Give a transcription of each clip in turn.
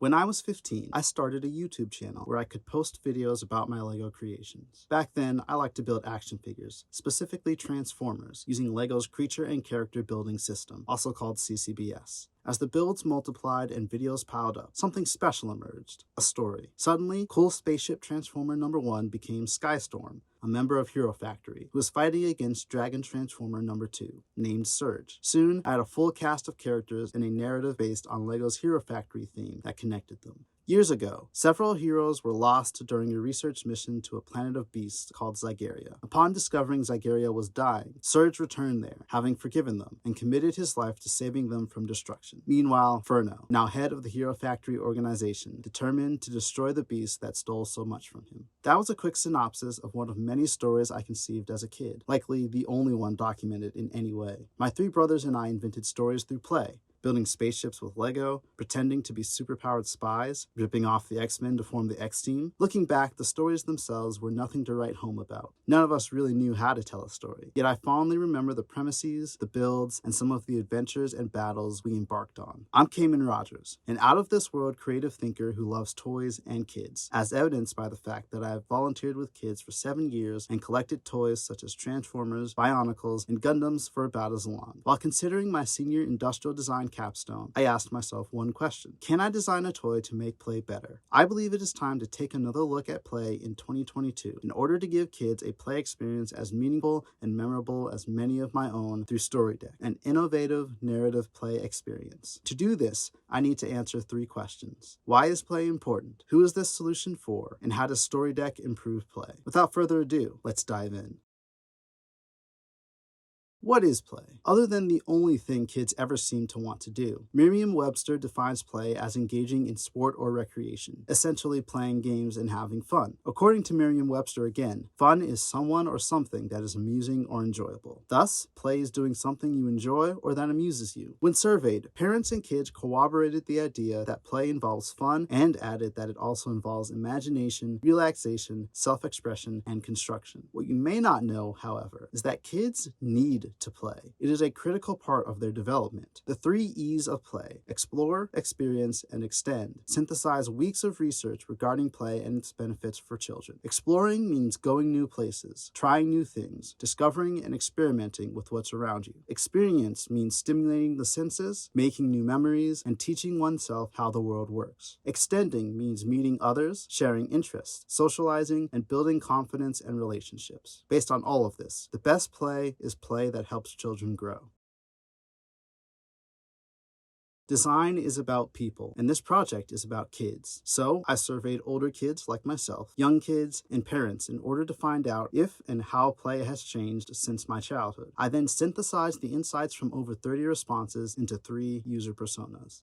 When I was 15, I started a YouTube channel where I could post videos about my LEGO creations. Back then, I liked to build action figures, specifically Transformers, using LEGO's Creature and Character Building System, also called CCBS. As the builds multiplied and videos piled up, something special emerged, a story. Suddenly, cool spaceship Transformer number 1 became Skystorm, a member of Hero Factory, who was fighting against Dragon Transformer number 2, named Surge. Soon, I had a full cast of characters and a narrative based on LEGO's Hero Factory theme that connected them. Years ago, several heroes were lost during a research mission to a planet of beasts called Zygeria. Upon discovering Zygeria was dying, Surge returned there, having forgiven them, and committed his life to saving them from destruction. Meanwhile, Furno, now head of the Hero Factory organization, determined to destroy the beast that stole so much from him. That was a quick synopsis of one of many stories I conceived as a kid, likely the only one documented in any way. My 3 brothers and I invented stories through play, building spaceships with LEGO, pretending to be superpowered spies, ripping off the X-Men to form the X-Team. Looking back, the stories themselves were nothing to write home about. None of us really knew how to tell a story, yet I fondly remember the premises, the builds, and some of the adventures and battles we embarked on. I'm Kamen Rogers, an out-of-this-world creative thinker who loves toys and kids, as evidenced by the fact that I have volunteered with kids for 7 years and collected toys such as Transformers, Bionicles, and Gundams for about as long. While considering my senior industrial design capstone, I asked myself one question: can I design a toy to make play better? I believe it is time to take another look at play in 2022 in order to give kids a play experience as meaningful and memorable as many of my own through Storydeck, an innovative narrative play experience. To do this, I need to answer 3 questions. Why is play important? Who is this solution for? And how does Storydeck improve play? Without further ado, let's dive in. What is play? Other than the only thing kids ever seem to want to do, Merriam-Webster defines play as engaging in sport or recreation, essentially playing games and having fun. According to Merriam-Webster again, fun is someone or something that is amusing or enjoyable. Thus, play is doing something you enjoy or that amuses you. When surveyed, parents and kids corroborated the idea that play involves fun and added that it also involves imagination, relaxation, self-expression, and construction. What you may not know, however, is that kids need to play. It is a critical part of their development. The 3 E's of play, explore, experience, and extend, synthesize weeks of research regarding play and its benefits for children. Exploring means going new places, trying new things, discovering and experimenting with what's around you. Experience means stimulating the senses, making new memories, and teaching oneself how the world works. Extending means meeting others, sharing interests, socializing, and building confidence and relationships. Based on all of this, the best play is play that helps children grow. Design is about people, and this project is about kids. So I surveyed older kids like myself, young kids, and parents in order to find out if and how play has changed since my childhood. I then synthesized the insights from over 30 responses into 3 user personas.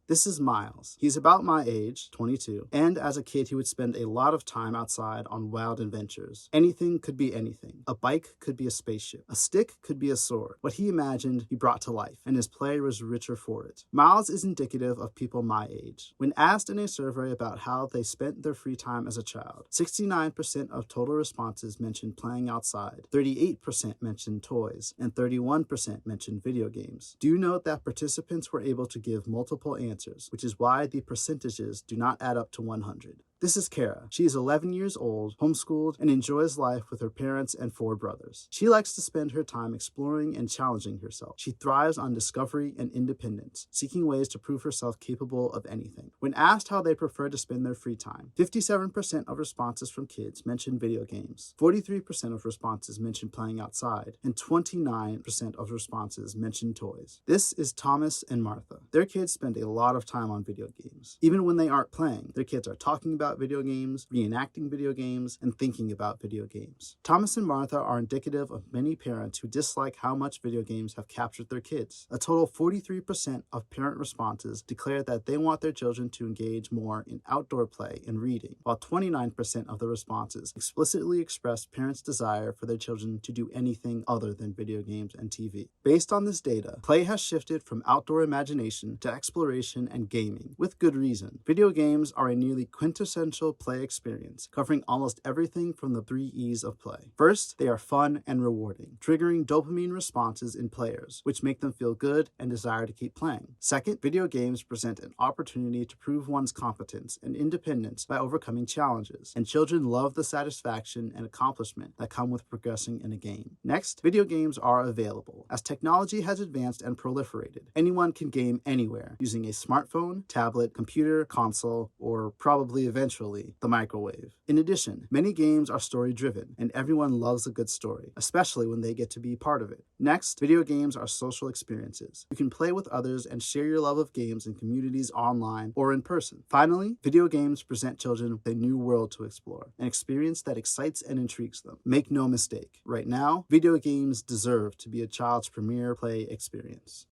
This is Miles. He's about my age, 22, and as a kid he would spend a lot of time outside on wild adventures. Anything could be anything. A bike could be a spaceship. A stick could be a sword. What he imagined, he brought to life, and his play was richer for it. Miles is indicative of people my age. When asked in a survey about how they spent their free time as a child, 69% of total responses mentioned playing outside, 38% mentioned toys, and 31% mentioned video games. Do note that participants were able to give multiple answers, which is why the percentages do not add up to 100. This is Kara. She is 11 years old, homeschooled, and enjoys life with her parents and 4 brothers. She likes to spend her time exploring and challenging herself. She thrives on discovery and independence, seeking ways to prove herself capable of anything. When asked how they prefer to spend their free time, 57% of responses from kids mentioned video games, 43% of responses mentioned playing outside, and 29% of responses mentioned toys. This is Thomas and Martha. Their kids spend a lot of time on video games. Even when they aren't playing, their kids are talking about video games, reenacting video games, and thinking about video games. Thomas and Martha are indicative of many parents who dislike how much video games have captured their kids. A total 43% of parent responses declared that they want their children to engage more in outdoor play and reading, while 29% of the responses explicitly expressed parents' desire for their children to do anything other than video games and TV. Based on this data, play has shifted from outdoor imagination to exploration and gaming, with good reason. Video games are a nearly quintessential quintessential play experience, covering almost everything from the 3 E's of play. First, they are fun and rewarding, triggering dopamine responses in players, which make them feel good and desire to keep playing. Second, video games present an opportunity to prove one's competence and independence by overcoming challenges, and children love the satisfaction and accomplishment that come with progressing in a game. Next, video games are available. As technology has advanced and proliferated, anyone can game anywhere using a smartphone, tablet, computer, console, or probably eventually the microwave. In addition, many games are story-driven, and everyone loves a good story, especially when they get to be part of it. Next, video games are social experiences. You can play with others and share your love of games in communities online or in person. Finally, video games present children with a new world to explore, an experience that excites and intrigues them. Make no mistake, right now, video games deserve to be a child's premier play experience.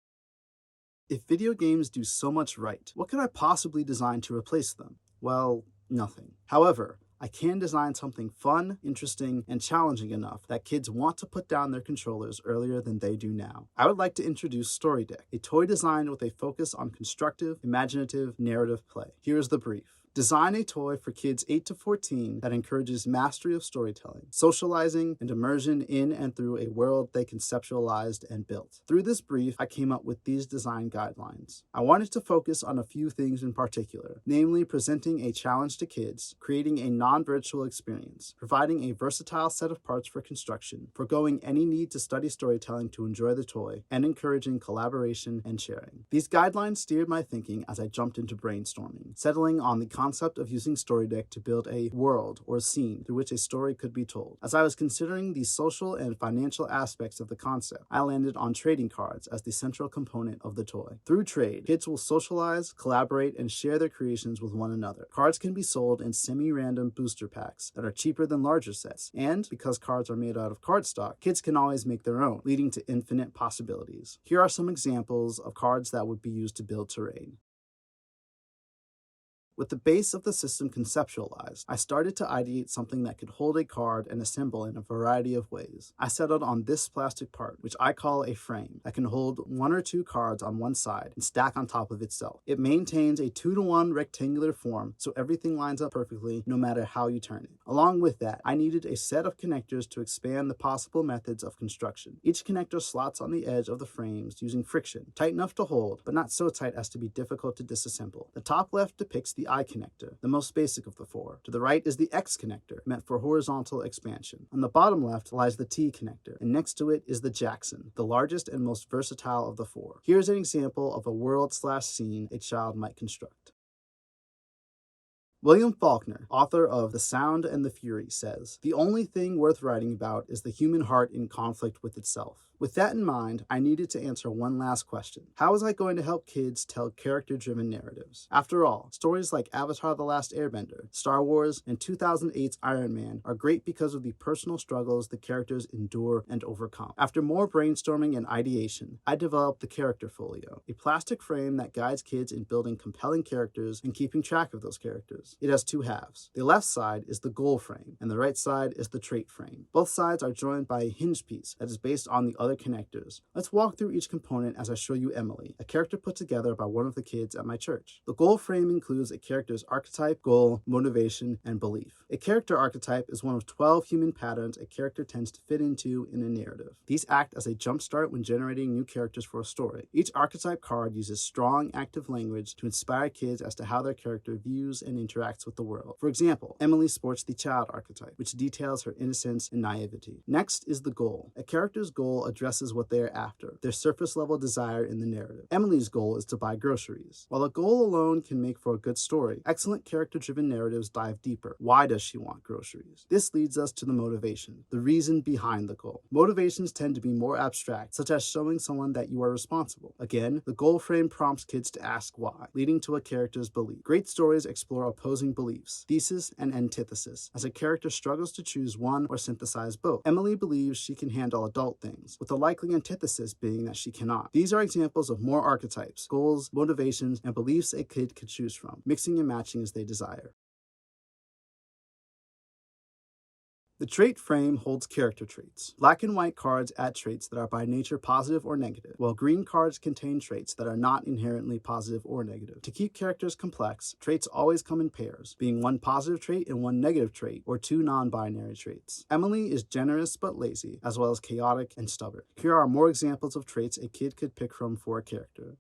If video games do so much right, what could I possibly design to replace them? Well, nothing. However, I can design something fun, interesting, and challenging enough that kids want to put down their controllers earlier than they do now. I would like to introduce Storydeck, a toy designed with a focus on constructive, imaginative, narrative play. Here's the brief. Design a toy for kids 8 to 14 that encourages mastery of storytelling, socializing, and immersion in and through a world they conceptualized and built. Through this brief, I came up with these design guidelines. I wanted to focus on a few things in particular, namely presenting a challenge to kids, creating a non-virtual experience, providing a versatile set of parts for construction, foregoing any need to study storytelling to enjoy the toy, and encouraging collaboration and sharing. These guidelines steered my thinking as I jumped into brainstorming, settling on the concept of using Storydeck to build a world or scene through which a story could be told. As I was considering the social and financial aspects of the concept, I landed on trading cards as the central component of the toy. Through trade, kids will socialize, collaborate, and share their creations with one another. Cards can be sold in semi-random booster packs that are cheaper than larger sets, and because cards are made out of cardstock, kids can always make their own, leading to infinite possibilities. Here are some examples of cards that would be used to build terrain. With the base of the system conceptualized, I started to ideate something that could hold a card and assemble in a variety of ways. I settled on this plastic part, which I call a frame, that can hold 1 or 2 cards on one side and stack on top of itself. It maintains a 2-to-1 rectangular form, so everything lines up perfectly no matter how you turn it. Along with that, I needed a set of connectors to expand the possible methods of construction. Each connector slots on the edge of the frames using friction, tight enough to hold, but not so tight as to be difficult to disassemble. The top left depicts the I connector, the most basic of the 4. To the right is the X connector, meant for horizontal expansion. On the bottom left lies the T connector, and next to it is the Jackson, the largest and most versatile of the 4. Here's an example of a world/scene a child might construct. William Faulkner, author of The Sound and the Fury, says, "The only thing worth writing about is the human heart in conflict with itself." With that in mind, I needed to answer one last question. How was I going to help kids tell character-driven narratives? After all, stories like Avatar: The Last Airbender, Star Wars, and 2008's Iron Man are great because of the personal struggles the characters endure and overcome. After more brainstorming and ideation, I developed the Character Folio, a plastic frame that guides kids in building compelling characters and keeping track of those characters. It has 2 halves. The left side is the goal frame, and the right side is the trait frame. Both sides are joined by a hinge piece that is based on the other connectors. Let's walk through each component as I show you Emily, a character put together by one of the kids at my church. The goal frame includes a character's archetype, goal, motivation, and belief. A character archetype is one of 12 human patterns a character tends to fit into in a narrative. These act as a jumpstart when generating new characters for a story. Each archetype card uses strong, active language to inspire kids as to how their character views and interacts with the world. For example, Emily sports the child archetype, which details her innocence and naivety. Next is the goal. A character's goal addresses what they are after, their surface-level desire in the narrative. Emily's goal is to buy groceries. While a goal alone can make for a good story, excellent character-driven narratives dive deeper. Why does she want groceries? This leads us to the motivation, the reason behind the goal. Motivations tend to be more abstract, such as showing someone that you are responsible. Again, the goal frame prompts kids to ask why, leading to a character's belief. Great stories explore opposing beliefs, thesis and antithesis, as a character struggles to choose one or synthesize both. Emily believes she can handle adult things, with the likely antithesis being that she cannot. These are examples of more archetypes, goals, motivations, and beliefs a kid could choose from, mixing and matching as they desire. The trait frame holds character traits. Black and white cards add traits that are by nature positive or negative, while green cards contain traits that are not inherently positive or negative. To keep characters complex, traits always come in pairs, being one positive trait and one negative trait, or two non-binary traits. Emily is generous but lazy, as well as chaotic and stubborn. Here are more examples of traits a kid could pick from for a character.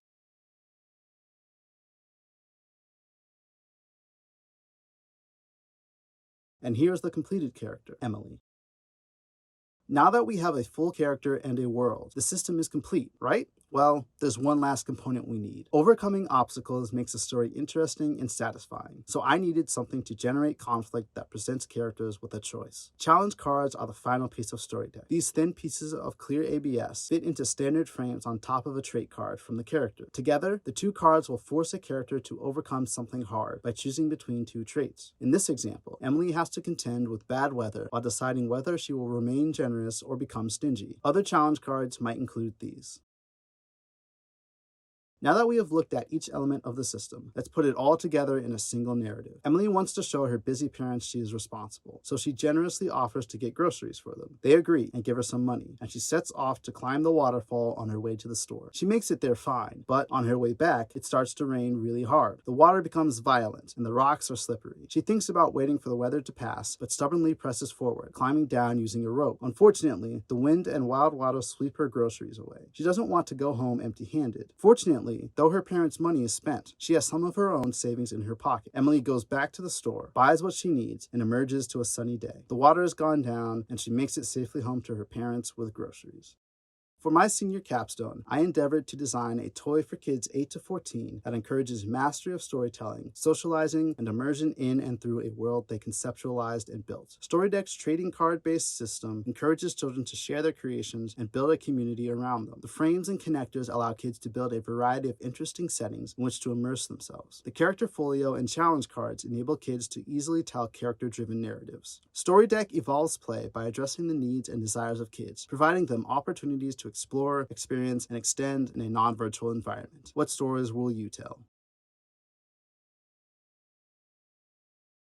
And here's the completed character, Emily. Now that we have a full character and a world, the system is complete, right? Well, there's one last component we need. Overcoming obstacles makes a story interesting and satisfying, so I needed something to generate conflict that presents characters with a choice. Challenge cards are the final piece of Storydeck. These thin pieces of clear ABS fit into standard frames on top of a trait card from the character. Together, the two cards will force a character to overcome something hard by choosing between two traits. In this example, Emily has to contend with bad weather while deciding whether she will remain generous or become stingy. Other challenge cards might include these. Now that we have looked at each element of the system, let's put it all together in a single narrative. Emily wants to show her busy parents she is responsible, so she generously offers to get groceries for them. They agree and give her some money, and she sets off to climb the waterfall on her way to the store. She makes it there fine, but on her way back, it starts to rain really hard. The water becomes violent, and the rocks are slippery. She thinks about waiting for the weather to pass, but stubbornly presses forward, climbing down using a rope. Unfortunately, the wind and wild water sweep her groceries away. She doesn't want to go home empty-handed. Fortunately, though her parents' money is spent, she has some of her own savings in her pocket. Emily goes back to the store, buys what she needs, and emerges to a sunny day. The water has gone down, and she makes it safely home to her parents with groceries. For my senior capstone, I endeavored to design a toy for kids 8 to 14 that encourages mastery of storytelling, socializing, and immersion in and through a world they conceptualized and built. Storydeck's trading card-based system encourages children to share their creations and build a community around them. The frames and connectors allow kids to build a variety of interesting settings in which to immerse themselves. The character folio and challenge cards enable kids to easily tell character-driven narratives. Storydeck evolves play by addressing the needs and desires of kids, providing them opportunities to explore, experience, and extend in a non-virtual environment. What stories will you tell?